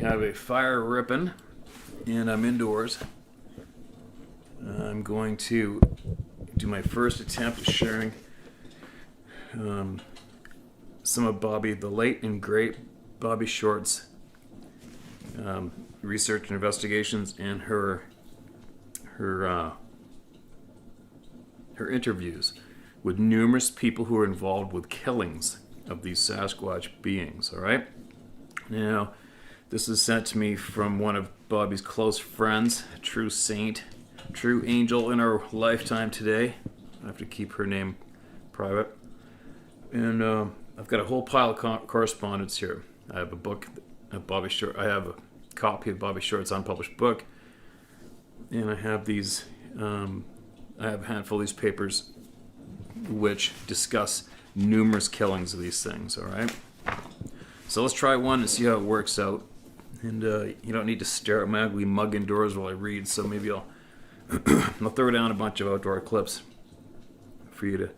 have a fire ripping, and I'm indoors. I'm going to do my first attempt at sharing some of Bobbie, the late and great Bobbie Short's research and investigations, and her interviews with numerous people who are involved with killings of these Sasquatch beings. All right. Now, this is sent to me from one of Bobbie's close friends, a true saint, true angel in our lifetime today. I have to keep her name private. And I've got a whole pile of correspondence here. I have a book of Bobbie Short. I have a copy of Bobbie Short's unpublished book, and I have these. I have a handful of these papers, which discuss numerous killings of these things. All right. So let's try one and see how it works out. And you don't need to stare at my ugly mug indoors while I read. So maybe I'll throw down a bunch of outdoor clips for you to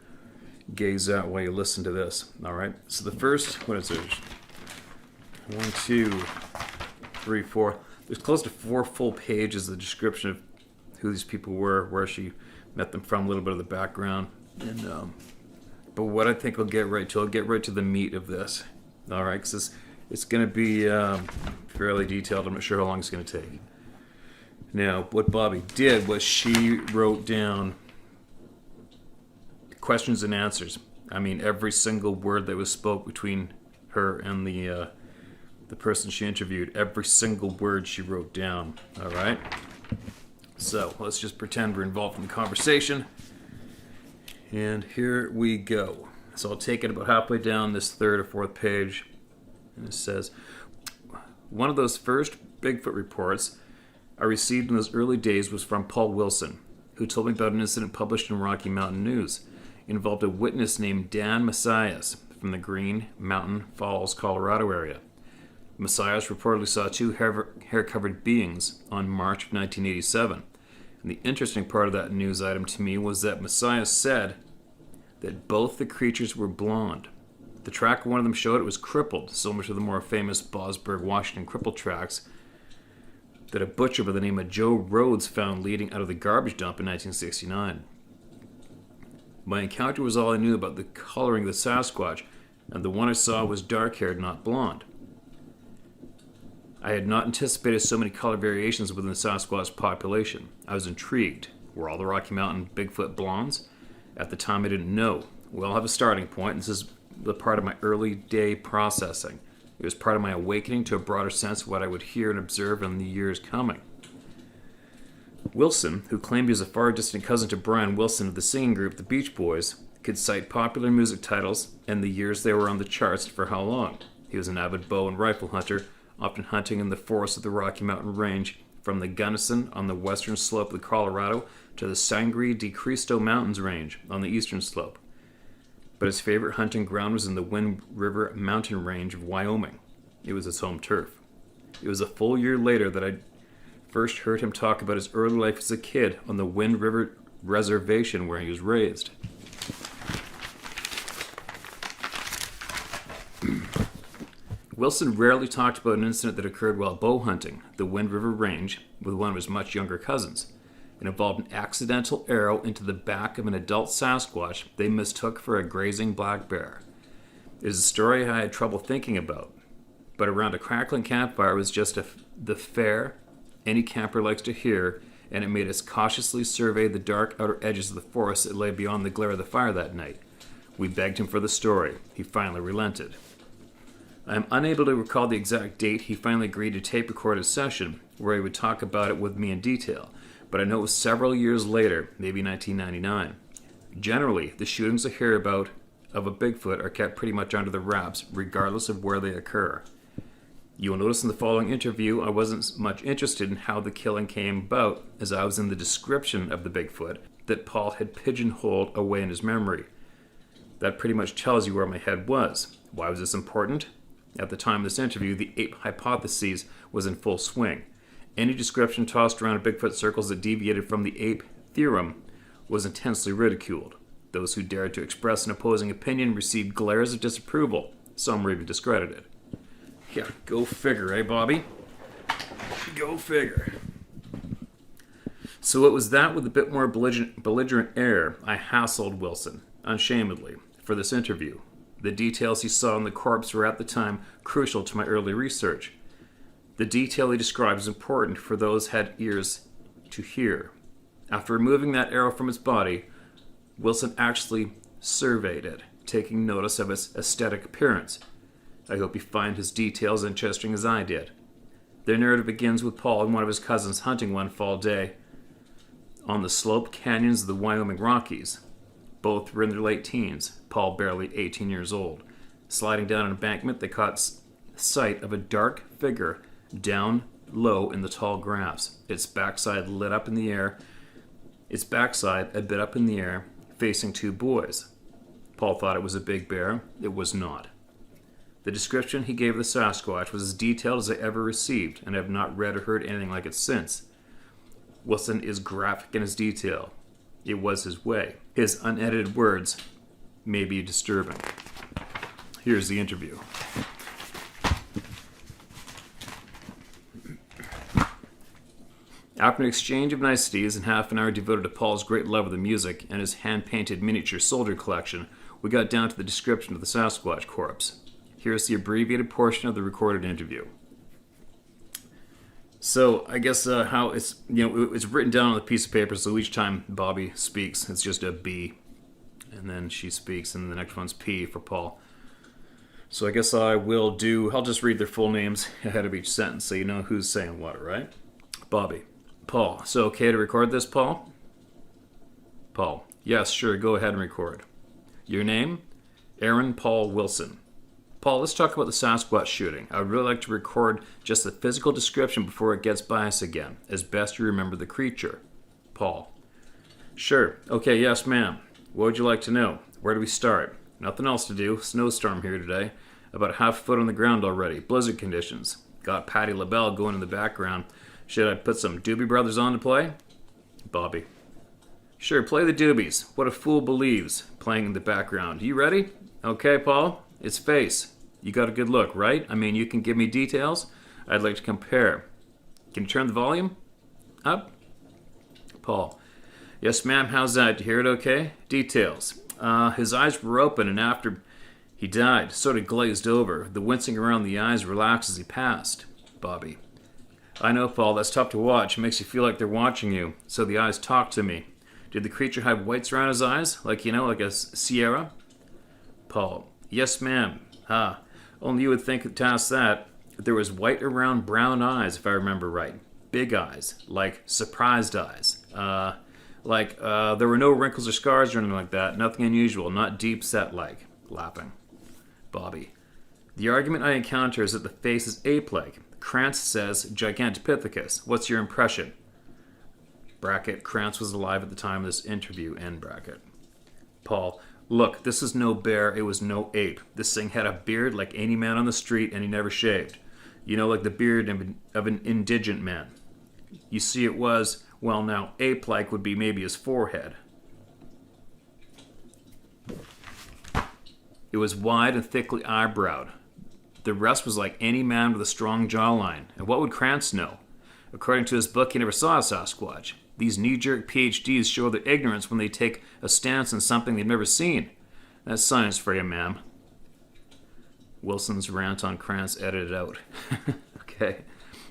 gaze at while you listen to this. All right. So the first, what is it? 1, 2, 3, 4. There's close to 4 full pages of the description of who these people were, where she met them from, a little bit of the background, and but what I think I'll get right to the meat of this. All right, because it's going to be fairly detailed. I'm not sure how long it's going to take. Now, what Bobbie did was she wrote down questions and answers. I mean, every single word that was spoke between her and the person she interviewed, every single word she wrote down. All right? So, let's just pretend we're involved in the conversation. And here we go. So I'll take it about halfway down this 3rd or 4th page. And it says, one of those first Bigfoot reports I received in those early days was from Paul Wilson, who told me about an incident published in Rocky Mountain News. It involved a witness named Dan Messias from the Green Mountain Falls, Colorado area. Messias reportedly saw 2 hair-covered beings on March of 1987. And the interesting part of that news item to me was that Messias said that both the creatures were blonde. The track of one of them showed it was crippled, similar to the more famous Bosberg, Washington cripple tracks that a butcher by the name of Joe Rhodes found leading out of the garbage dump in 1969. My encounter was all I knew about the coloring of the Sasquatch, and the one I saw was dark-haired, not blonde. I had not anticipated so many color variations within the Sasquatch population. I was intrigued. Were all the Rocky Mountain Bigfoot blondes? At the time, I didn't know. We all have a starting point. This is the part of my early day processing. It was part of my awakening to a broader sense of what I would hear and observe in the years coming. Wilson, who claimed he was a far distant cousin to Brian Wilson of the singing group The Beach Boys, could cite popular music titles and the years they were on the charts for how long. He was an avid bow and rifle hunter, often hunting in the forests of the Rocky Mountain Range, from the Gunnison on the western slope of the Colorado to the Sangre de Cristo Mountains Range on the eastern slope. But his favorite hunting ground was in the Wind River Mountain Range of Wyoming. It was his home turf. It was a full year later that I first heard him talk about his early life as a kid on the Wind River Reservation where he was raised. Wilson rarely talked about an incident that occurred while bow hunting the Wind River Range with one of his much younger cousins. It involved an accidental arrow into the back of an adult Sasquatch they mistook for a grazing black bear. It is a story I had trouble thinking about, but around a crackling campfire was just the fare any camper likes to hear, and it made us cautiously survey the dark outer edges of the forest that lay beyond the glare of the fire that night. We begged him for the story. He finally relented. I am unable to recall the exact date he finally agreed to tape record a session where he would talk about it with me in detail, but I know it was several years later, maybe 1999. Generally, the shootings I hear about of a Bigfoot are kept pretty much under the wraps, regardless of where they occur. You will notice in the following interview I wasn't much interested in how the killing came about, as I was in the description of the Bigfoot that Paul had pigeonholed away in his memory. That pretty much tells you where my head was. Why was this important? At the time of this interview, the ape hypothesis was in full swing. Any description tossed around in Bigfoot circles that deviated from the ape theorem was intensely ridiculed. Those who dared to express an opposing opinion received glares of disapproval. Some were even discredited. Yeah, go figure, eh, Bobbie? Go figure. So it was that with a bit more belligerent air I hassled Wilson, unashamedly, for this interview. The details he saw on the corpse were at the time crucial to my early research. The detail he described is important for those who had ears to hear. After removing that arrow from its body, Wilson actually surveyed it, taking notice of its aesthetic appearance. I hope you find his details interesting as I did. Their narrative begins with Paul and one of his cousins hunting one fall day on the sloped canyons of the Wyoming Rockies. Both were in their late teens, Paul barely 18 years old. Sliding down an embankment, they caught sight of a dark figure down low in the tall grass, its backside a bit up in the air, facing two boys. Paul thought it was a big bear. It was not. The description he gave of the Sasquatch was as detailed as I ever received, and I have not read or heard anything like it since. Wilson is graphic in his detail. It was his way. His unedited words may be disturbing. Here's the interview. After an exchange of niceties and half an hour devoted to Paul's great love of the music and his hand-painted miniature soldier collection, we got down to the description of the Sasquatch corpse. Here's the abbreviated portion of the recorded interview. So I guess how it's written down on a piece of paper. So each time Bobbie speaks, it's just a B, and then she speaks, and the next one's P for Paul. So I guess I'll just read their full names ahead of each sentence, so you know who's saying what, right? Bobbie. Paul. So okay to record this, Paul? Paul. Yes, sure. Go ahead and record. Your name? Aaron Paul Wilson. Paul, let's talk about the Sasquatch shooting. I would really like to record just the physical description before it gets by us again, as best you remember the creature. Paul. Sure. Okay, yes, ma'am. What would you like to know? Where do we start? Nothing else to do. Snowstorm here today. About a half foot on the ground already. Blizzard conditions. Got Patti LaBelle going in the background. Should I put some Doobie Brothers on to play? Bobbie. Sure, play the Doobies. What a Fool Believes, playing in the background. You ready? Okay, Paul. It's face. You got a good look, right? I mean, you can give me details. I'd like to compare. Can you turn the volume up? Paul. Yes, ma'am. How's that? Do you hear it okay? Details. His eyes were open, and after he died, sort of glazed over. The wincing around the eyes relaxed as he passed. Bobbie. I know, Paul. That's tough to watch. It makes you feel like they're watching you. So the eyes talk to me. Did the creature have whites around his eyes? Like a Sierra? Paul. Yes, ma'am. Only you would think to ask that. There was white around brown eyes, if I remember right. Big eyes, like surprised eyes. There were no wrinkles or scars or anything like that. Nothing unusual, not deep set like. Laughing. Bobbie. The argument I encounter is that the face is ape-like. Krantz says Gigantopithecus. What's your impression? Bracket. Krantz was alive at the time of this interview. End bracket. Paul. Look, this is no bear, it was no ape. This thing had a beard like any man on the street, and he never shaved. You know, like the beard of an indigent man. You see, it was, well now, ape-like would be maybe his forehead. It was wide and thickly eyebrowed. The rest was like any man with a strong jawline. And what would Krantz know? According to his book, he never saw a Sasquatch. These knee-jerk PhDs show their ignorance when they take a stance on something they've never seen. That's science for you, ma'am. Wilson's rant on Krantz edited out. Okay.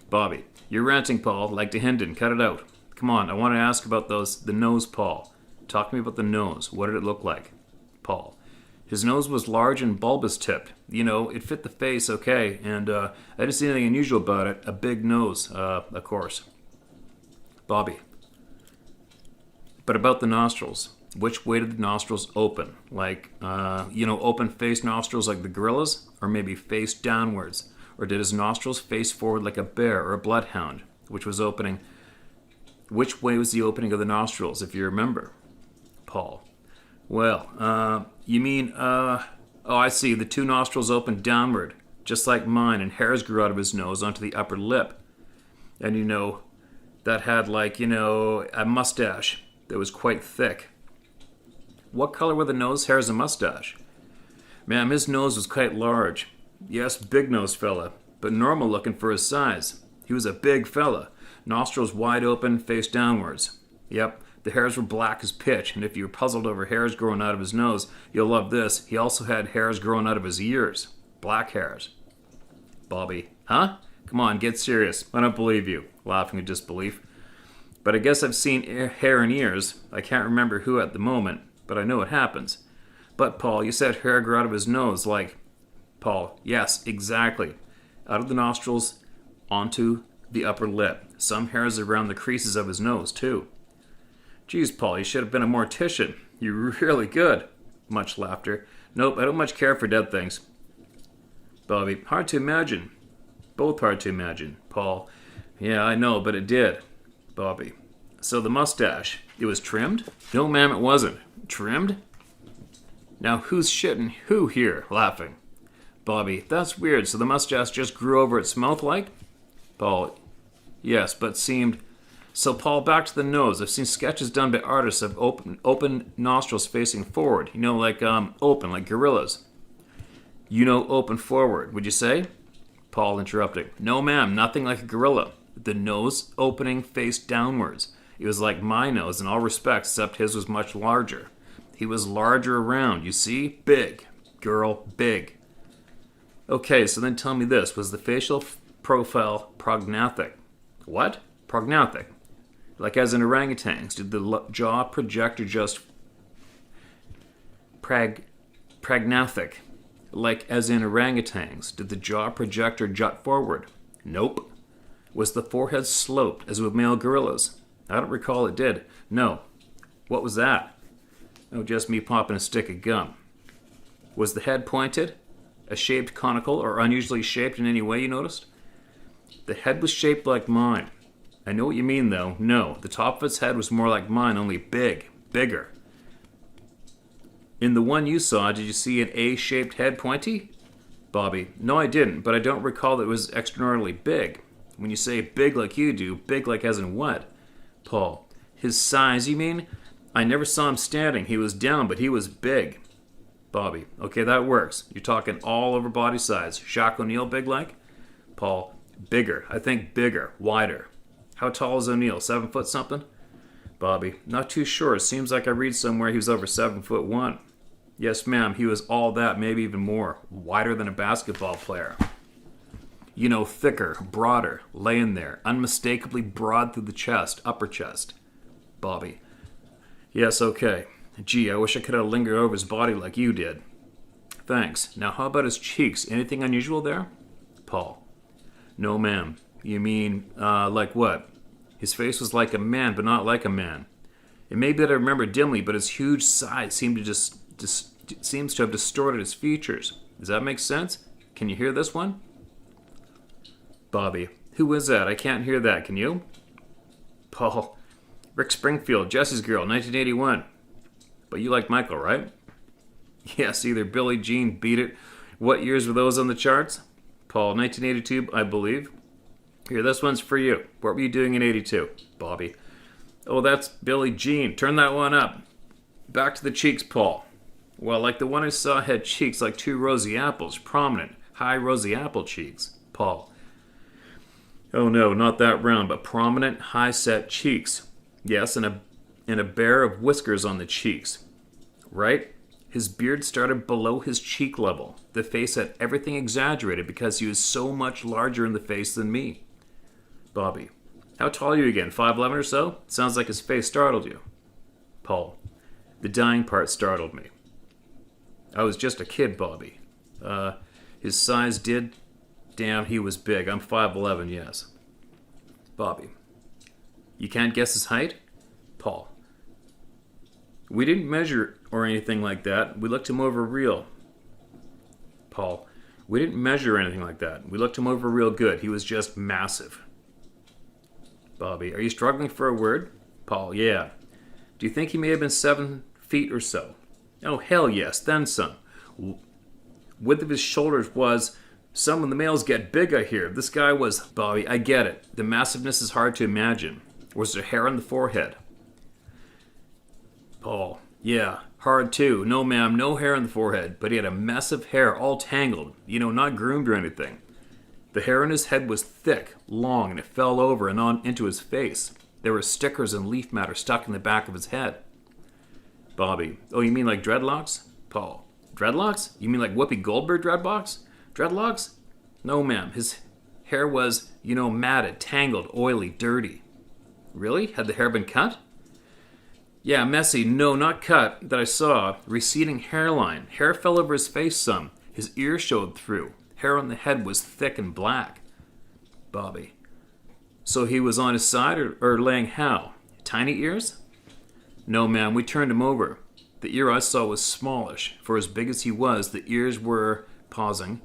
Bobbie. You're ranting, Paul, like to Hinden. Cut it out. Come on, I want to ask about the nose, Paul. Talk to me about the nose. What did it look like? Paul. His nose was large and bulbous tipped. You know, it fit the face okay, and I didn't see anything unusual about it. A big nose, of course. Bobbie. But about the nostrils. Which way did the nostrils open? Like, open-faced nostrils like the gorillas? Or maybe face downwards? Or did his nostrils face forward like a bear or a bloodhound? Which way was the opening of the nostrils, if you remember? Paul. Well, you mean, I see. The two nostrils opened downward, just like mine, and hairs grew out of his nose onto the upper lip. And, that had, a mustache that was quite thick. What color were the nose hairs and mustache? Ma'am, his nose was quite large. Yes, big-nosed fella, but normal looking for his size. He was a big fella. Nostrils wide open, face downwards. Yep, the hairs were black as pitch, and if you're puzzled over hairs growing out of his nose, you'll love this. He also had hairs growing out of his ears. Black hairs. Bobbie, huh? Come on, get serious. I don't believe you. Laughing in disbelief. But I guess I've seen hair and ears. I can't remember who at the moment, but I know it happens. But, Paul, you said hair grew out of his nose, like... Paul, yes, exactly. Out of the nostrils onto the upper lip. Some hairs around the creases of his nose, too. Geez, Paul, you should have been a mortician. You're really good. Much laughter. Nope, I don't much care for dead things. Bobbie, hard to imagine. Both hard to imagine. Paul, yeah, I know, but it did. Bobbie, so the mustache, it was trimmed? No, ma'am, it wasn't. Trimmed? Now who's shitting who here? Laughing. Bobbie, that's weird. So the mustache just grew over its mouth like? Paul, yes, but seemed... So, Paul, back to the nose. I've seen sketches done by artists of open nostrils facing forward. You know, like open, like gorillas. You know, open forward, would you say? Paul interrupting. No, ma'am, nothing like a gorilla. The nose opening face downwards. It was like my nose in all respects, except his was much larger. He was larger around, you see? Big. Girl, big. Okay, so then tell me this. Was the facial profile prognathic? What? Prognathic. Like as in orangutans. Did the jaw project or just prognathic? Like as in orangutans. Did the jaw project or jut forward? Nope. Was the forehead sloped as with male gorillas? I don't recall it did. No. What was that? Oh, just me popping a stick of gum. Was the head pointed? A shaped conical or unusually shaped in any way you noticed? The head was shaped like mine. I know what you mean, though. No, the top of its head was more like mine, only bigger. In the one you saw, did you see an A-shaped head pointy? Bobbie, no, I didn't, but I don't recall that it was extraordinarily big. When you say big like you do, big like as in what? Paul, his size, you mean? I never saw him standing. He was down, but he was big. Bobbie, okay, that works. You're talking all over body size. Jacques O'Neill big like? Paul, bigger. I think bigger, wider. How tall is O'Neill? 7 foot something? Bobbie, not too sure. It seems like I read somewhere he was over 7'1". Yes, ma'am, he was all that, maybe even more. Wider than a basketball player. You know, thicker, broader, laying there, unmistakably broad through the chest, upper chest. Bobbie, yes, okay. Gee, I wish I could have lingered over his body like you did. Thanks. Now, how about his cheeks? Anything unusual there? Paul, no, ma'am. You mean, like what? His face was like a man, but not like a man. It may be that I remember dimly, but his huge size seems to have distorted his features. Does that make sense? Can you hear this one? Bobbie, who is that? I can't hear that. Can you? Paul, Rick Springfield, Jesse's Girl, 1981. But you like Michael, right? Yes, either Billie Jean, Beat It. What years were those on the charts? Paul, 1982, I believe. Here, this one's for you. What were you doing in 82? Bobbie. Oh, that's Billie Jean. Turn that one up. Back to the cheeks, Paul. Well, like the one I saw had cheeks like two rosy apples. Prominent, high rosy apple cheeks. Paul. Oh no, not that round, but prominent, high-set cheeks. Yes, and a bear of whiskers on the cheeks. Right? His beard started below his cheek level. The face had everything exaggerated because he was so much larger in the face than me. Bobbie, how tall are you again? 5'11" or so? Sounds like his face startled you. Paul, the dying part startled me. I was just a kid, Bobbie. His size did... Damn, he was big. I'm 5'11", yes. Bobbie, you can't guess his height? Paul, we didn't measure or anything like that. We looked him over real. Paul, we didn't measure anything like that. We looked him over real good. He was just massive. Bobbie, are you struggling for a word? Paul, yeah. Do you think he may have been 7 feet or so? Oh, hell yes, then some. Width of his shoulders was... Some of the males get big, I hear. This guy was... Bobbie, I get it. The massiveness is hard to imagine. Was there hair on the forehead? Paul, yeah, hard too. No, ma'am, no hair on the forehead. But he had a mess of hair, all tangled. You know, not groomed or anything. The hair on his head was thick, long, and it fell over and on into his face. There were stickers and leaf matter stuck in the back of his head. Bobbie. Oh, you mean like dreadlocks? Paul. Dreadlocks? You mean like Whoopi Goldberg dreadlocks? Dreadlocks? No, ma'am. His hair was, matted, tangled, oily, dirty. Really? Had the hair been cut? Yeah, messy. No, not cut. That I saw. Receding hairline. Hair fell over his face some. His ears showed through. Hair on the head was thick and black. Bobbie. So he was on his side or laying how? Tiny ears? No, ma'am. We turned him over. The ear I saw was smallish. For as big as he was, the ears were, pausing,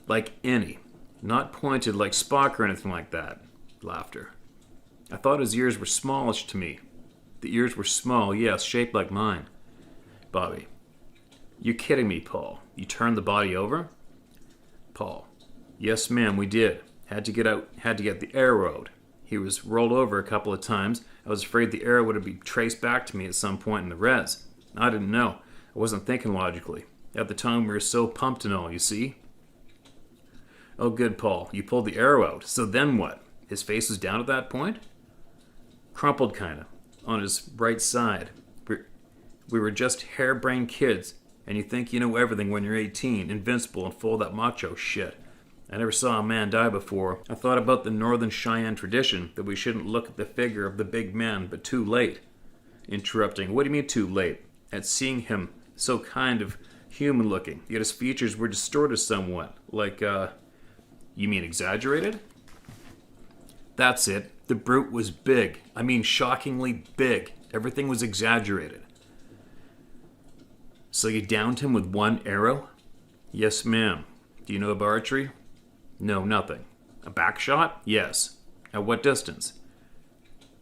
like any. Not pointed like Spock or anything like that. Laughter. I thought his ears were smallish to me. The ears were small, yes, shaped like mine. Bobbie. You're kidding me, Paul. You turned the body over? Paul. Yes, ma'am, we did. Had to get the arrow out. He was rolled over a couple of times. I was afraid the arrow would be traced back to me at some point in the res. I didn't know. I wasn't thinking logically. At the time we were so pumped and all, you see? Oh, good, Paul. You pulled the arrow out. So then what? His face was down at that point? Crumpled, kinda. On his right side. We were just harebrained kids, and you think you know everything when you're 18, invincible and full of that macho shit. I never saw a man die before. I thought about the Northern Cheyenne tradition that we shouldn't look at the figure of the big man, but too late. Interrupting. What do you mean too late? At seeing him so kind of human looking, yet his features were distorted somewhat. Like, you mean exaggerated? That's it. The brute was big. I mean shockingly big. Everything was exaggerated. So you downed him with one arrow? Yes, ma'am. Do you know about archery? No, nothing. A back shot? Yes. At what distance?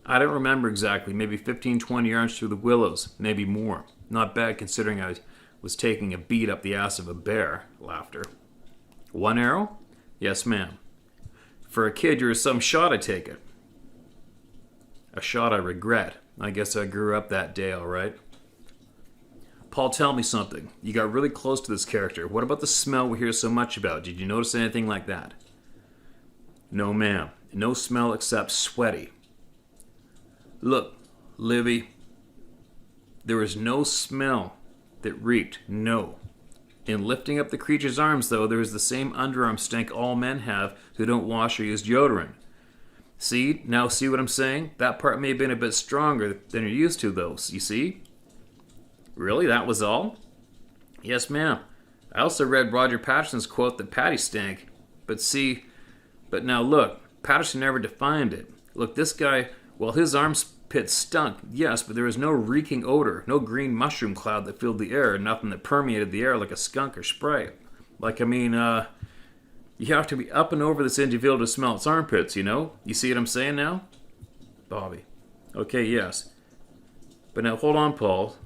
I don't remember exactly. Maybe 15, 20 yards through the willows. Maybe more. Not bad considering I was taking a beat up the ass of a bear. Laughter. One arrow? Yes, ma'am. For a kid, you're some shot, I take it. A shot I regret. I guess I grew up that day, all right. Paul, tell me something. You got really close to this character. What about the smell we hear so much about? Did you notice anything like that? No, ma'am. No smell except sweaty. Look, Livy, there was no smell that reeked. No. In lifting up the creature's arms, though, there is the same underarm stink all men have who don't wash or use deodorant. See? Now see what I'm saying? That part may have been a bit stronger than you're used to, though. You see? Really? That was all? Yes, ma'am. I also read Roger Patterson's quote that Patty stank. But now look, Patterson never defined it. Look, this guy, well, his armpit stunk, yes, but there was no reeking odor, no green mushroom cloud that filled the air, nothing that permeated the air like a skunk or spray. You have to be up and over this individual to smell its armpits, you know? You see what I'm saying now? Bobbie. Okay, yes. But now hold on, Paul.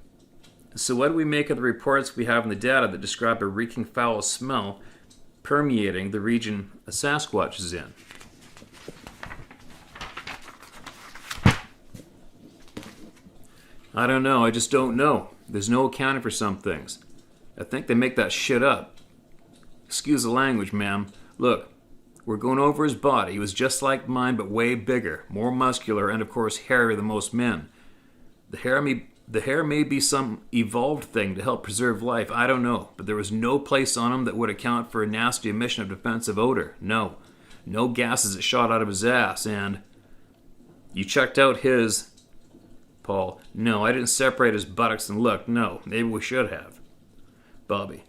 So what do we make of the reports we have in the data that describe a reeking foul smell permeating the region a Sasquatch is in? I don't know. I just don't know. There's no accounting for some things. I think they make that shit up. Excuse the language, ma'am. Look, we're going over his body. He was just like mine, but way bigger, more muscular, and of course hairier than most men. The hair may be some evolved thing to help preserve life. I don't know, but there was no place on him that would account for a nasty emission of defensive odor. No. No gases that shot out of his ass, and... You checked out his... Paul. No, I didn't separate his buttocks and look. No, maybe we should have. Bobbie.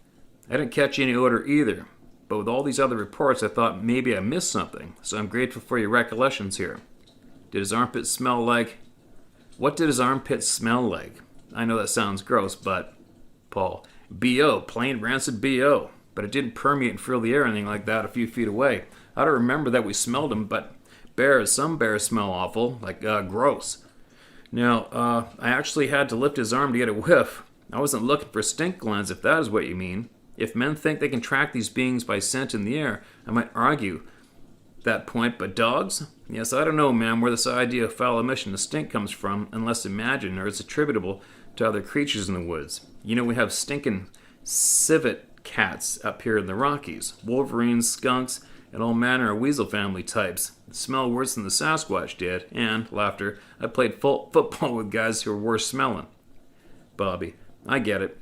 I didn't catch any odor either, but with all these other reports I thought maybe I missed something, so I'm grateful for your recollections here. Did his armpit smell like... What did his armpit smell like? I know that sounds gross, but... Paul. B.O., plain rancid B.O., but it didn't permeate and fill the air or anything like that a few feet away. I don't remember that we smelled him, but some bears smell awful, like gross. Now, I actually had to lift his arm to get a whiff. I wasn't looking for stink glands, if that is what you mean. If men think they can track these beings by scent in the air, I might argue that point, but dogs? Yes, I don't know, ma'am, where this idea of foul emission of stink comes from, unless imagined or it's attributable to other creatures in the woods. You know, we have stinking civet cats up here in the Rockies, wolverines, skunks, and all manner of weasel family types. Smell worse than the Sasquatch did, and, laughter, I played football with guys who were worse smelling. Bobbie, I get it.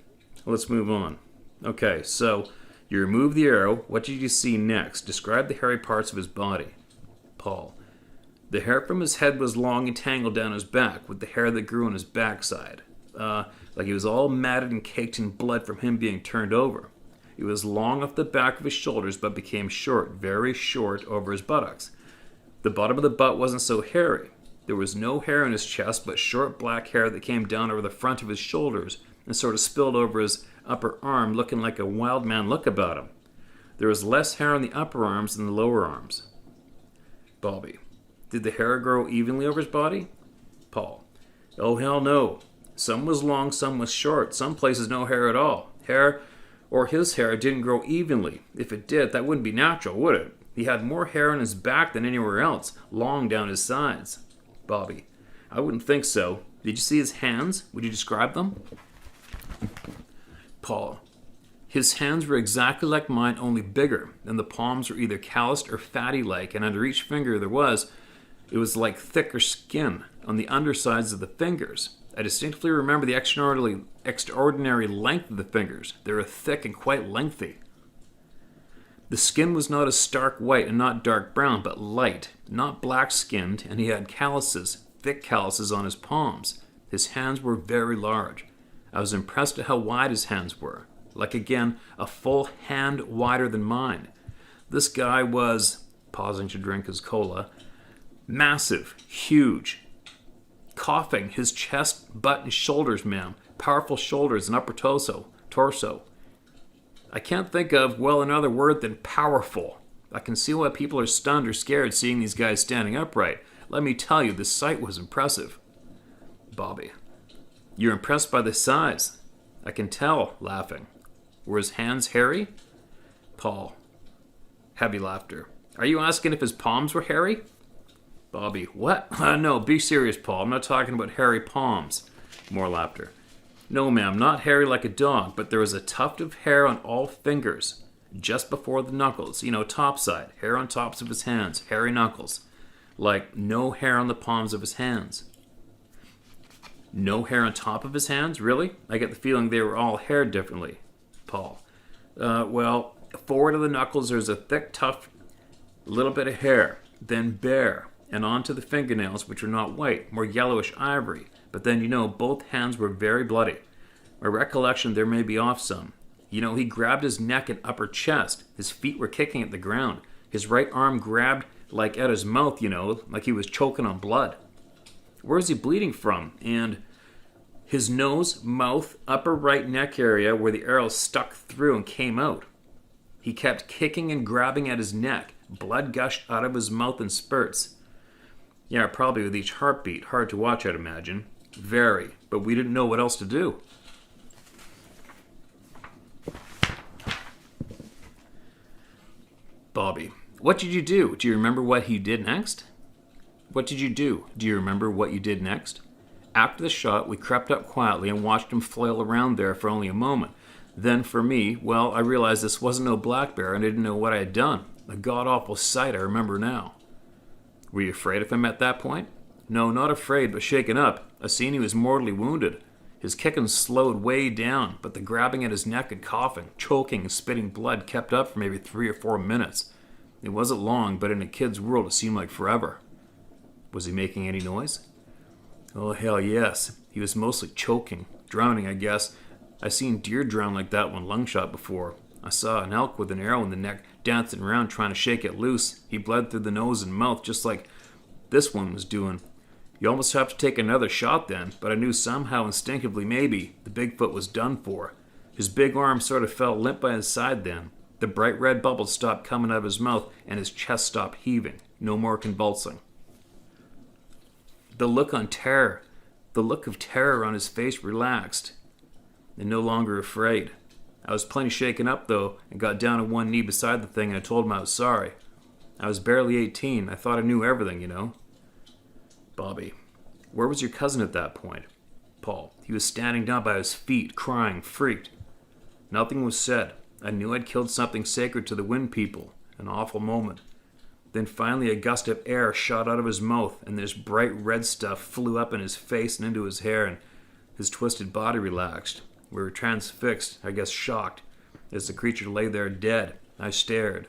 Let's move on. Okay, so you removed the arrow. What did you see next? Describe the hairy parts of his body. Paul, the hair from his head was long and tangled down his back, with the hair that grew on his backside. Like he was all matted and caked in blood from him being turned over. It was long off the back of his shoulders, but became short, very short, over his buttocks. The bottom of the butt wasn't so hairy. There was no hair in his chest, but short black hair that came down over the front of his shoulders and sort of spilled over his upper arm, looking like a wild man look about him. There was less hair on the upper arms than the lower arms. Bobbie, did the hair grow evenly over his body? Paul, oh hell no. Some was long, some was short, some places no hair at all. His hair didn't grow evenly. If it did, that wouldn't be natural, would it? He had more hair on his back than anywhere else, long down his sides. Bobbie, I wouldn't think so. Did you see his hands? Would you describe them? Paul, his hands were exactly like mine, only bigger, and the palms were either calloused or fatty-like, and under each finger it was like thicker skin on the undersides of the fingers. I distinctly remember the extraordinary length of the fingers. They were thick and quite lengthy. The skin was not a stark white and not dark brown, but light, not black-skinned, and he had calluses, thick calluses on his palms. His hands were very large. I was impressed at how wide his hands were, like again, a full hand wider than mine. This guy was, pausing to drink his cola, massive, huge. Coughing, his chest, butt, and shoulders, ma'am. Powerful shoulders and upper torso. I can't think of, another word than powerful. I can see why people are stunned or scared seeing these guys standing upright. Let me tell you, the sight was impressive. Bobbie, you're impressed by the size. I can tell, laughing. Were his hands hairy? Paul, heavy laughter. Are you asking if his palms were hairy? Bobbie, what? No, be serious, Paul. I'm not talking about hairy palms. More laughter. No, ma'am, not hairy like a dog, but there was a tuft of hair on all fingers, just before the knuckles. Top side, hair on tops of his hands, hairy knuckles. Like no hair on the palms of his hands. No hair on top of his hands? Really? I get the feeling they were all haired differently. Paul, forward of the knuckles there's a thick, tough, little bit of hair, then bare, and onto the fingernails, which are not white, more yellowish ivory. But then, both hands were very bloody. My recollection there may be off some. He grabbed his neck and upper chest. His feet were kicking at the ground. His right arm grabbed, like at his mouth, like he was choking on blood. Where is he bleeding from? And his nose, mouth, upper right neck area where the arrow stuck through and came out. He kept kicking and grabbing at his neck. Blood gushed out of his mouth in spurts. Yeah, probably with each heartbeat. Hard to watch, I'd imagine. Very. But we didn't know what else to do. Bobbie, what did you do? Do you remember what he did next? What did you do? Do you remember what you did next? After the shot, we crept up quietly and watched him flail around there for only a moment. Then for me, I realized this wasn't no black bear and I didn't know what I had done. A god-awful sight I remember now. Were you afraid of him at that point? No, not afraid, but shaken up. I seen he was mortally wounded. His kicking slowed way down, but the grabbing at his neck and coughing, choking, and spitting blood kept up for maybe 3 or 4 minutes. It wasn't long, but in a kid's world it seemed like forever. Was he making any noise? Oh, hell yes. He was mostly choking, drowning, I guess. I seen deer drown like that one lung shot before. I saw an elk with an arrow in the neck dancing around trying to shake it loose. He bled through the nose and mouth just like this one was doing. You almost have to take another shot then, but I knew somehow instinctively maybe the Bigfoot was done for. His big arm sort of fell limp by his side then. The bright red bubbles stopped coming out of his mouth and his chest stopped heaving. No more convulsing. The look of terror on his face relaxed and no longer afraid. I was plenty shaken up though and got down on one knee beside the thing and I told him I was sorry. I was barely 18. I thought I knew everything, Bobbie, where was your cousin at that point? Paul, he was standing down by his feet, crying, freaked. Nothing was said. I knew I'd killed something sacred to the Wind people. An awful moment. Then finally a gust of air shot out of his mouth, and this bright red stuff flew up in his face and into his hair, and his twisted body relaxed. We were transfixed, I guess shocked, as the creature lay there dead. I stared.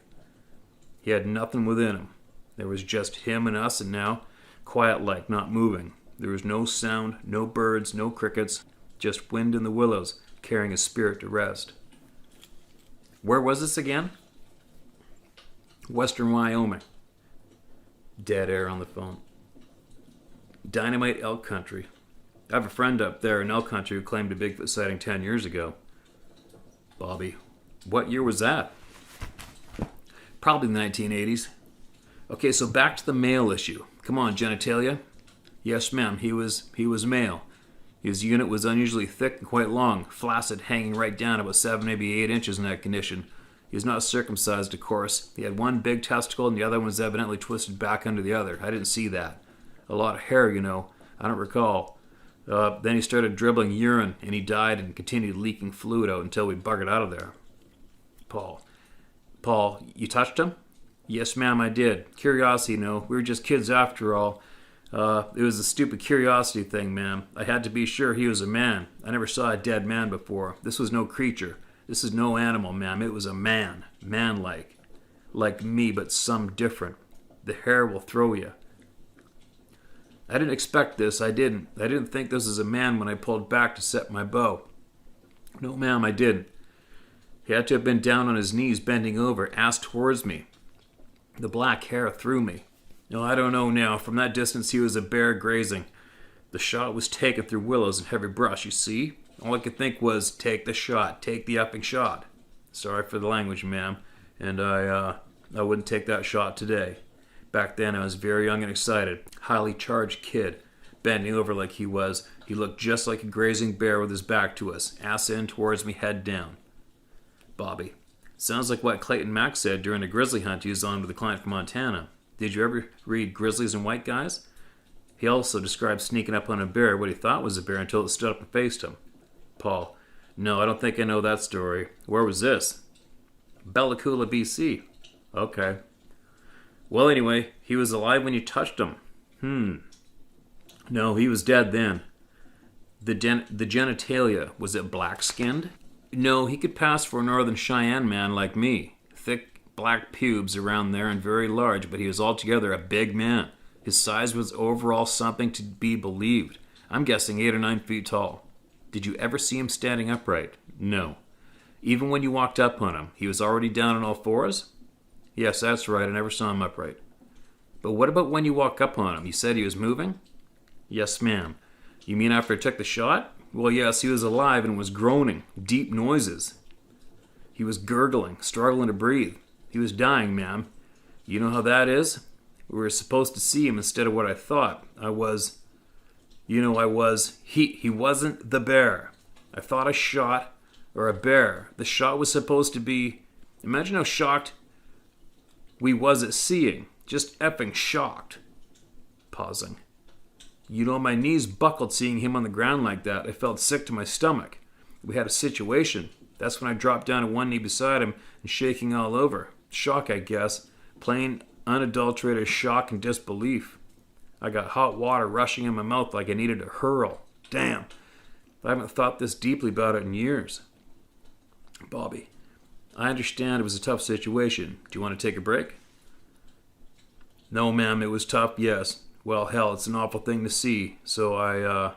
He had nothing within him. There was just him and us, and now, quiet-like, not moving. There was no sound, no birds, no crickets, just wind in the willows, carrying his spirit to rest. Where was this again? Western Wyoming. Dead air on the phone. Dynamite elk country. I have a friend up there in elk country who claimed a Bigfoot sighting 10 years ago. Bobbie. What year was that? Probably the 1980s. Okay, so back to the male issue. Come on, genitalia. Yes, ma'am, he was male. His unit was unusually thick and quite long, flaccid, hanging right down about 7, maybe 8 inches in that condition. He was not circumcised, of course. He had one big testicle and the other one was evidently twisted back under the other. I didn't see that. A lot of hair, you know. I don't recall. Then he started dribbling urine and he died and continued leaking fluid out until we buggered out of there. Paul, you touched him? Yes, ma'am, I did. Curiosity, you know. We were just kids after all. It was a stupid curiosity thing, ma'am. I had to be sure he was a man. I never saw a dead man before. This was no creature. This is no animal, ma'am. It was a man. Man-like. Like me, but some different. The hair will throw you. I didn't expect this. I didn't think this was a man when I pulled back to set my bow. No, ma'am, I didn't. He had to have been down on his knees, bending over, ass towards me. The black hair threw me. No, I don't know now. From that distance, he was a bear grazing. The shot was taken through willows and heavy brush, you see? All I could think was, take the shot. Take the effing shot. Sorry for the language, ma'am. And I wouldn't take that shot today. Back then, I was very young and excited. Highly charged kid. Bending over like he was. He looked just like a grazing bear with his back to us. Ass in towards me, head down. Bobbie. Sounds like what Clayton Mack said during a grizzly hunt he was on with a client from Montana. Did you ever read Grizzlies and White Guys? He also described sneaking up on a bear, what he thought was a bear, until it stood up and faced him. Paul. No, I don't think I know that story. Where was this? Bella Coola, BC. Okay. Well, anyway, he was alive when you touched him. No, he was dead then. The genitalia, was it black-skinned? No, he could pass for a Northern Cheyenne man like me. Thick black pubes around there and very large, but he was altogether a big man. His size was overall something to be believed. I'm guessing 8 or 9 feet tall. Did you ever see him standing upright? No. Even when you walked up on him, he was already down on all fours? Yes, that's right. I never saw him upright. But what about when you walked up on him? You said he was moving? Yes, ma'am. You mean after I took the shot? Well, yes, he was alive and was groaning. Deep noises. He was gurgling, struggling to breathe. He was dying, ma'am. You know how that is? We were supposed to see him instead of what I thought. He wasn't the bear. I thought a shot, or a bear. The shot was supposed to be... Imagine how shocked we was at seeing. Just effing shocked. Pausing. You know, my knees buckled seeing him on the ground like that. I felt sick to my stomach. We had a situation. That's when I dropped down on one knee beside him and shaking all over. Shock, I guess. Plain, unadulterated shock and disbelief. I got hot water rushing in my mouth like I needed to hurl. Damn. I haven't thought this deeply about it in years. Bobbie. I understand it was a tough situation. Do you want to take a break? No, ma'am, it was tough, yes. Well, hell, it's an awful thing to see. So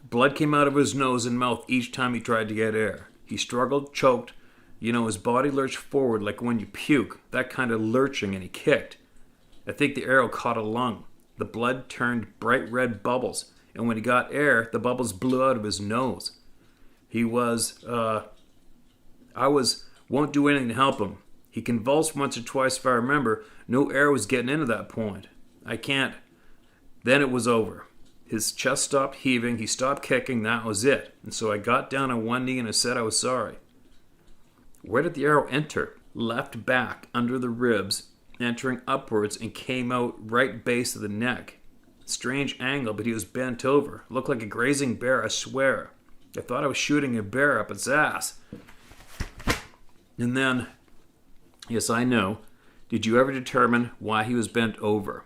Blood came out of his nose and mouth each time he tried to get air. He struggled, choked. You know, his body lurched forward like when you puke. That kind of lurching, and he kicked. I think the arrow caught a lung. The blood turned bright red bubbles. And when he got air, the bubbles blew out of his nose. Won't do anything to help him. He convulsed once or twice if I remember. No air was getting into that point. I can't. Then it was over. His chest stopped heaving. He stopped kicking. That was it. And so I got down on one knee and I said I was sorry. Where did the arrow enter? Left back, under the ribs, entering upwards and came out right base of the neck. Strange angle, but he was bent over. Looked like a grazing bear, I swear. I thought I was shooting a bear up its ass. And then Yes, I know. Did you ever determine why he was bent over?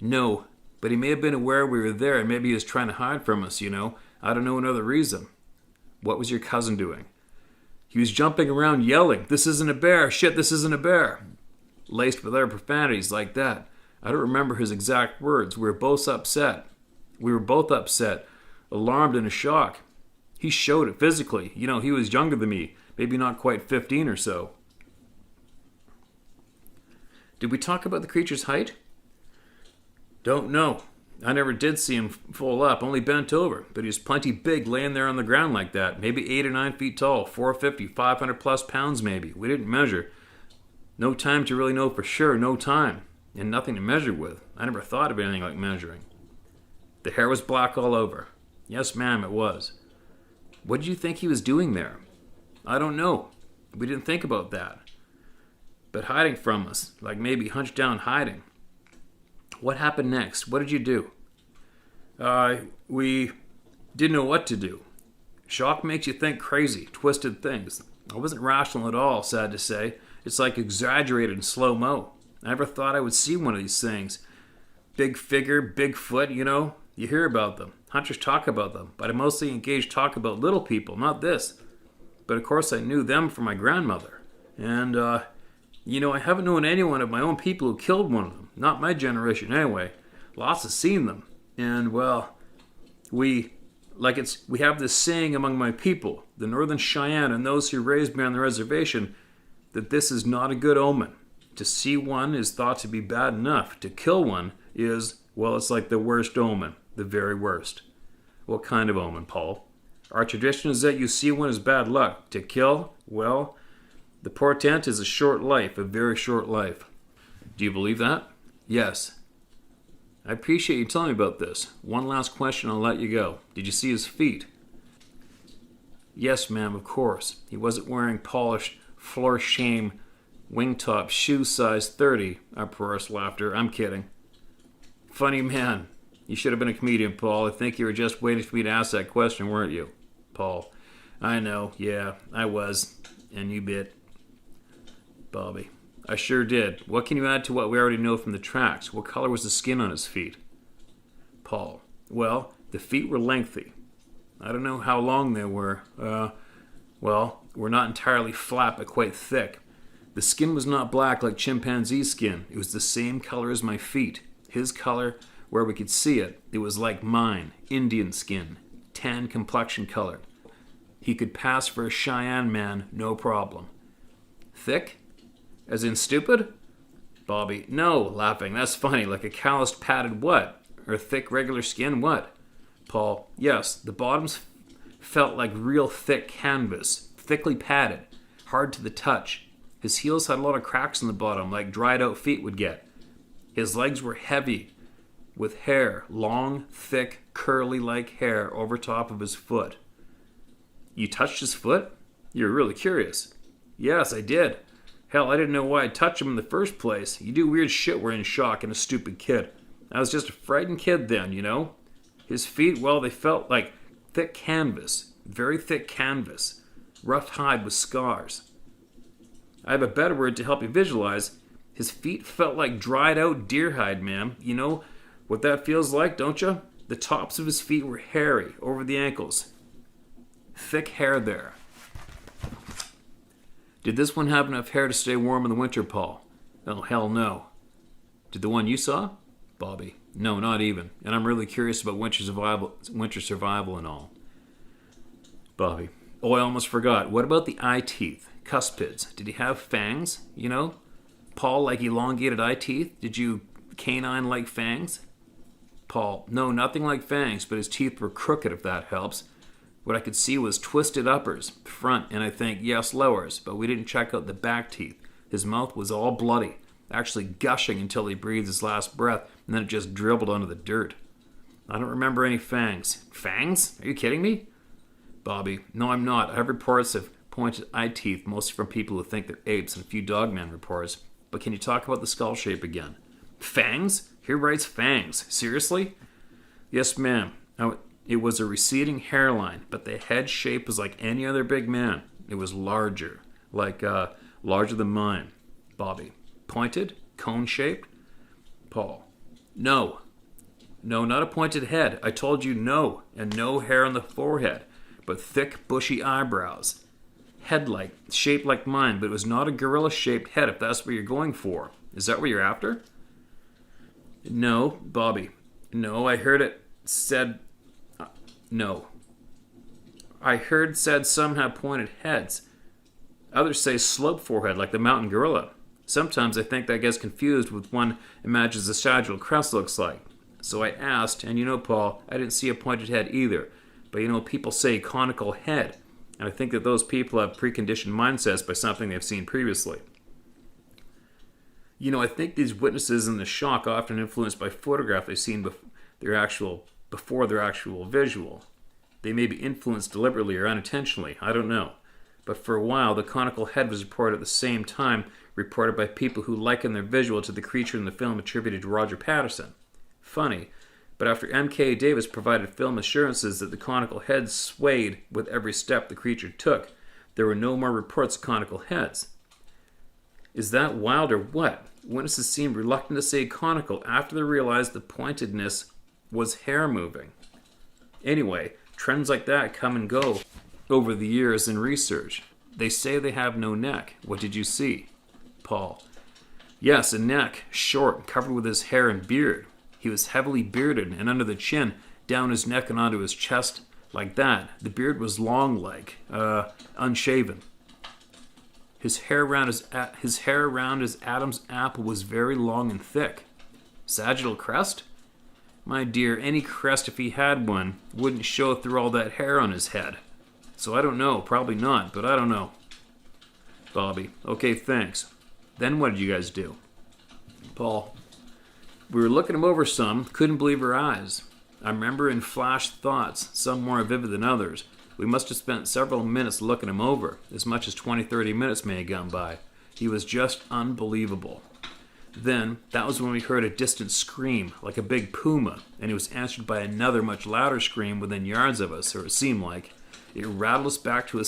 No, but he may have been aware we were there and maybe he was trying to hide from us, I don't know another reason. What was your cousin doing? He was jumping around yelling, "This isn't a bear! Shit, this isn't a bear!" Laced with other profanities like that. I don't remember his exact words. We were both upset. Alarmed and in shock. He showed it physically. He was younger than me, maybe not quite 15 or so. Did we talk about the creature's height? Don't know. I never did see him full up, only bent over, but he was plenty big laying there on the ground like that, maybe 8 or 9 feet tall, 450, 500 plus pounds maybe. We didn't measure. No time to really know for sure, no time, and nothing to measure with. I never thought of anything like measuring. The hair was black all over. Yes, ma'am, it was. What did you think he was doing there? I don't know. We didn't think about that. But hiding from us, like maybe hunched down hiding. What happened next? What did you do? We didn't know what to do. Shock makes you think crazy, twisted things. I wasn't rational at all, sad to say. It's like exaggerated in slow-mo. I never thought I would see one of these things. Big figure, big foot, You hear about them. Hunters talk about them. But I mostly engage talk about little people, not this. But of course I knew them from my grandmother. And, I haven't known anyone of my own people who killed one of them. Not my generation, anyway. Lots have seen them. And, well, we have this saying among my people, the Northern Cheyenne and those who raised me on the reservation, that this is not a good omen. To see one is thought to be bad enough. To kill one is, well, it's like the worst omen, the very worst. What kind of omen, Paul? Our tradition is that you see one as bad luck. To kill, well, the portent is a short life, a very short life. Do you believe that? Yes. I appreciate you telling me about this. One last question, I'll let you go. Did you see his feet? Yes, ma'am, of course. He wasn't wearing polished, floor-shame, wingtop, shoe size 30. Uproarious laughter. I'm kidding. Funny man. You should have been a comedian, Paul. I think you were just waiting for me to ask that question, weren't you? Paul. I know. Yeah, I was. And you bit. Bobbie. I sure did. What can you add to what we already know from the tracks? What color was the skin on his feet? Paul. Well, the feet were lengthy. I don't know how long they were. Were not entirely flat, but quite thick. The skin was not black like chimpanzee skin. It was the same color as my feet. His color, where we could see it, it was like mine. Indian skin. Tan complexion color. He could pass for a Cheyenne man, no problem. Thick? As in stupid? Bobbie. No, laughing. That's funny. Like a calloused padded what? Or thick regular skin what? Paul. Yes, the bottoms felt like real thick canvas. Thickly padded. Hard to the touch. His heels had a lot of cracks in the bottom, like dried out feet would get. His legs were heavy, with hair. Long, thick, curly-like hair over top of his foot. You touched his foot? You're really curious. Yes, I did. Hell, I didn't know why I'd touch him in the first place. You do weird shit when in shock and a stupid kid. I was just a frightened kid then, His feet, well, they felt like thick canvas. Very thick canvas. Rough hide with scars. I have a better word to help you visualize. His feet felt like dried out deer hide, ma'am. You know what that feels like, don't you? The tops of his feet were hairy over the ankles. Thick hair there. Did this one have enough hair to stay warm in the winter, Paul? Oh, hell no. Did the one you saw? Bobbie. No, not even. And I'm really curious about winter survival and all. Bobbie. Oh, I almost forgot. What about the eye teeth? Cuspids. Did he have fangs? Paul, like elongated eye teeth? Did you canine-like fangs? Paul. No, nothing like fangs, but his teeth were crooked, if that helps. What I could see was twisted uppers, front, and I think, yes, lowers, but we didn't check out the back teeth. His mouth was all bloody, actually gushing until he breathed his last breath, and then it just dribbled onto the dirt. I don't remember any fangs. Fangs? Are you kidding me? Bobbie. No, I'm not. I have reports of pointed eye teeth, mostly from people who think they're apes, and a few dogman reports. But can you talk about the skull shape again? Fangs? Here writes fangs. Seriously? Yes, ma'am. It was a receding hairline, but the head shape was like any other big man. It was larger, like larger than mine. Bobbie. Pointed? Cone-shaped? Paul. No. No, not a pointed head. I told you no. And no hair on the forehead, but thick, bushy eyebrows. Head-like, shaped like mine, but it was not a gorilla-shaped head if that's what you're going for. Is that what you're after? No, Bobbie. No, I heard it said... no. I heard said some have pointed heads. Others say slope forehead like the mountain gorilla. Sometimes I think that gets confused with one imagines a sagittal crest looks like. So I asked, and you know, Paul, I didn't see a pointed head either. But you know, people say conical head. And I think that those people have preconditioned mindsets by something they've seen previously. You know, I think these witnesses in the shock are often influenced by photograph they've seen before their actual visual. They may be influenced deliberately or unintentionally, I don't know. But for a while, the conical head was reported at the same time, reported by people who likened their visual to the creature in the film attributed to Roger Patterson. Funny, but after M.K. Davis provided film assurances that the conical head swayed with every step the creature took, there were no more reports of conical heads. Is that wild or what? Witnesses seemed reluctant to say conical after they realized the pointedness was hair moving. Anyway, trends like that come and go over the years in research. They say they have no neck. What did you see? Paul. Yes, a neck, short, covered with his hair and beard. He was heavily bearded, and under the chin, down his neck and onto his chest, like that. The beard was long, like, unshaven. His hair around his Adam's apple was very long and thick. Sagittal crest? My dear, any crest, if he had one, wouldn't show through all that hair on his head. So I don't know, probably not, but I don't know. Bobbie. Okay, thanks. Then what did you guys do? Paul. We were looking him over some, couldn't believe our eyes. I remember in flash thoughts, some more vivid than others. We must have spent several minutes looking him over, as much as 20-30 minutes may have gone by. He was just unbelievable. Then, that was when we heard a distant scream, like a big puma, and it was answered by another much louder scream within yards of us, or it seemed like. It rattled us back to a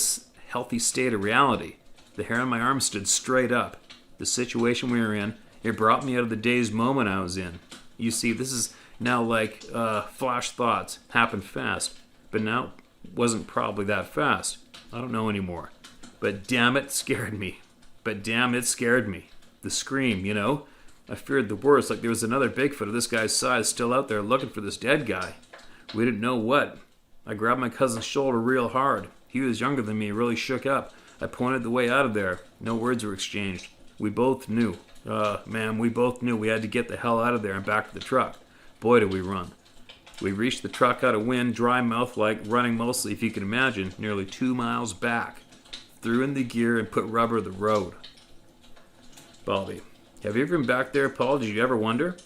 healthy state of reality. The hair on my arm stood straight up. The situation we were in, it brought me out of the dazed moment I was in. You see, this is now like flash thoughts, happen fast. But now, it wasn't probably that fast. I don't know anymore. But damn it, scared me. The scream, you know? I feared the worst, like there was another Bigfoot of this guy's size still out there looking for this dead guy. We didn't know what. I grabbed my cousin's shoulder real hard. He was younger than me, really shook up. I pointed the way out of there. No words were exchanged. We both knew. We both knew we had to get the hell out of there and back to the truck. Boy, did we run. We reached the truck out of wind, dry mouth-like, running mostly, if you can imagine, nearly 2 miles back. Threw in the gear and put rubber the road. Bobbie. Have you ever been back there, Paul? Did you ever wonder?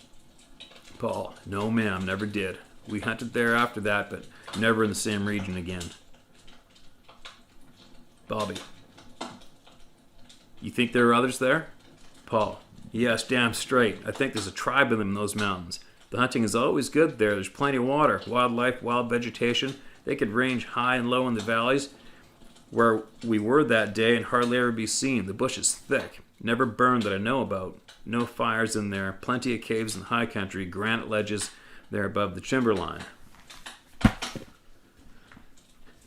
Paul. No, ma'am, never did. We hunted there after that, but never in the same region again. Bobbie. You think there are others there? Paul. Yes, damn straight. I think there's a tribe of them in those mountains. The hunting is always good there. There's plenty of water, wildlife, wild vegetation. They could range high and low in the valleys where we were that day and hardly ever be seen. The bush is thick. Never burned that I know about. No fires in there. Plenty of caves in the high country. Granite ledges there above the timberline.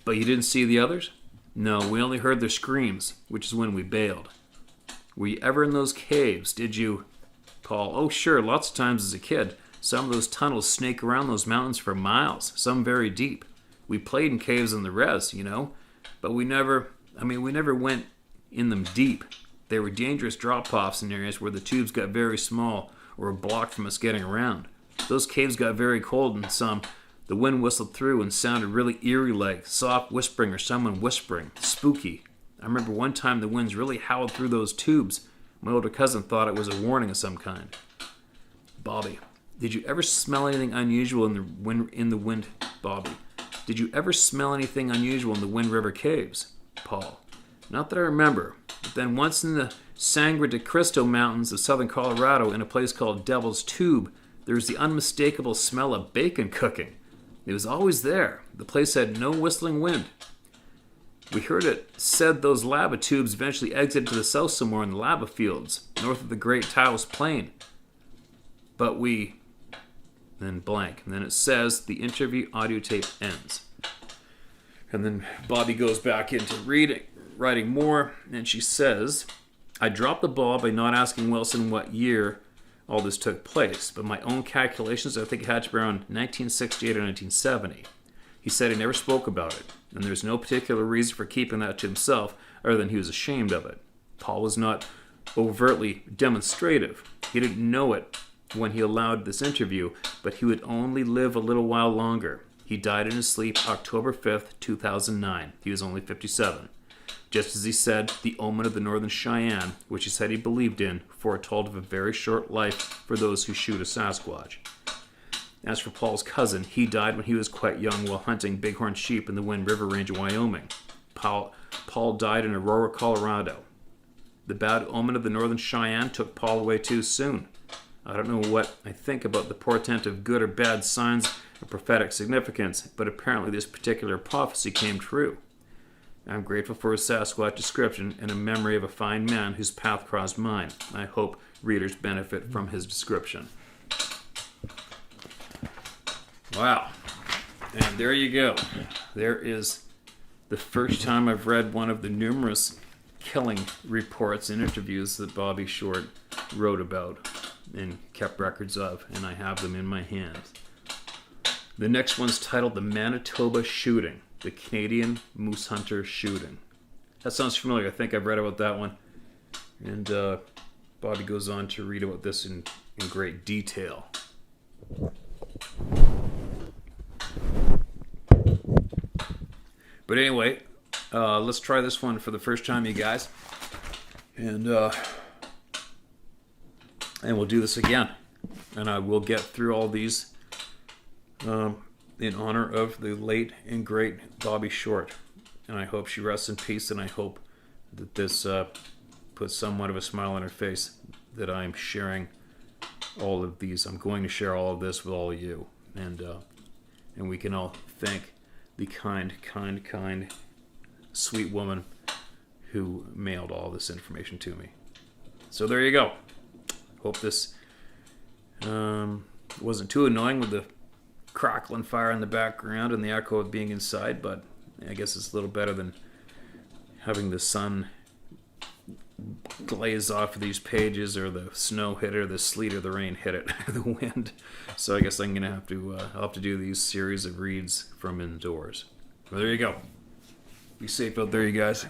But you didn't see the others? No, we only heard their screams, which is when we bailed. Were you ever in those caves? Did you? Paul. Oh, sure. Lots of times as a kid. Some of those tunnels snake around those mountains for miles. Some very deep. We played in caves in the res, you know. But we never went in them deep. They were dangerous drop-offs in areas where the tubes got very small or were blocked from us getting around. Those caves got very cold in some. The wind whistled through and sounded really eerie like soft whispering or someone whispering. Spooky. I remember one time the winds really howled through those tubes. My older cousin thought it was a warning of some kind. Bobbie. Did you ever smell anything unusual in the Wind Bobbie? Did you ever smell anything unusual in the Wind River caves? Paul. Not that I remember. But then once in the Sangre de Cristo Mountains of southern Colorado in a place called Devil's Tube, there was the unmistakable smell of bacon cooking. It was always there. The place had no whistling wind. We heard it said those lava tubes eventually exited to the south somewhere in the lava fields, north of the Great Taos Plain. But we... then blank. And then it says the interview audio tape ends. And then Bobbie goes back into writing more, and she says, I dropped the ball by not asking Wilson what year all this took place, but my own calculations, I think it had to be around 1968 or 1970. He said he never spoke about it, and there's no particular reason for keeping that to himself other than he was ashamed of it. Paul was not overtly demonstrative. He didn't know it when he allowed this interview, but he would only live a little while longer. He died in his sleep October 5th, 2009. He was only 57. Just as he said, the omen of the Northern Cheyenne, which he said he believed in, foretold of a very short life for those who shoot a Sasquatch. As for Paul's cousin, he died when he was quite young while hunting bighorn sheep in the Wind River Range of Wyoming. Paul died in Aurora, Colorado. The bad omen of the Northern Cheyenne took Paul away too soon. I don't know what I think about the portent of good or bad signs of prophetic significance, but apparently this particular prophecy came true. I'm grateful for his Sasquatch description and a memory of a fine man whose path crossed mine. I hope readers benefit from his description. Wow. And there you go. There is the first time I've read one of the numerous killing reports and interviews that Bobbie Short wrote about and kept records of, and I have them in my hands. The next one's titled The Manitoba Shooting, the Canadian Moose Hunter Shooting. That sounds familiar. I think I've read about that one. And Bobbie goes on to read about this in great detail. But anyway, let's try this one for the first time, you guys. And we'll do this again. And I will get through all these in honor of the late and great Bobbie Short. And I hope she rests in peace, and I hope that this puts somewhat of a smile on her face that I'm sharing all of these. I'm going to share all of this with all of you. And we can all thank the kind, sweet woman who mailed all this information to me. So there you go. Hope this wasn't too annoying with the crackling fire in the background and the echo of being inside, but I guess it's a little better than having the sun glaze off of these pages, or the snow hit it, or the sleet or the rain hit it, or the wind. So I guess I'm gonna have to I'll have to do these series of reads from indoors. Well, there you go. Be safe out there, you guys.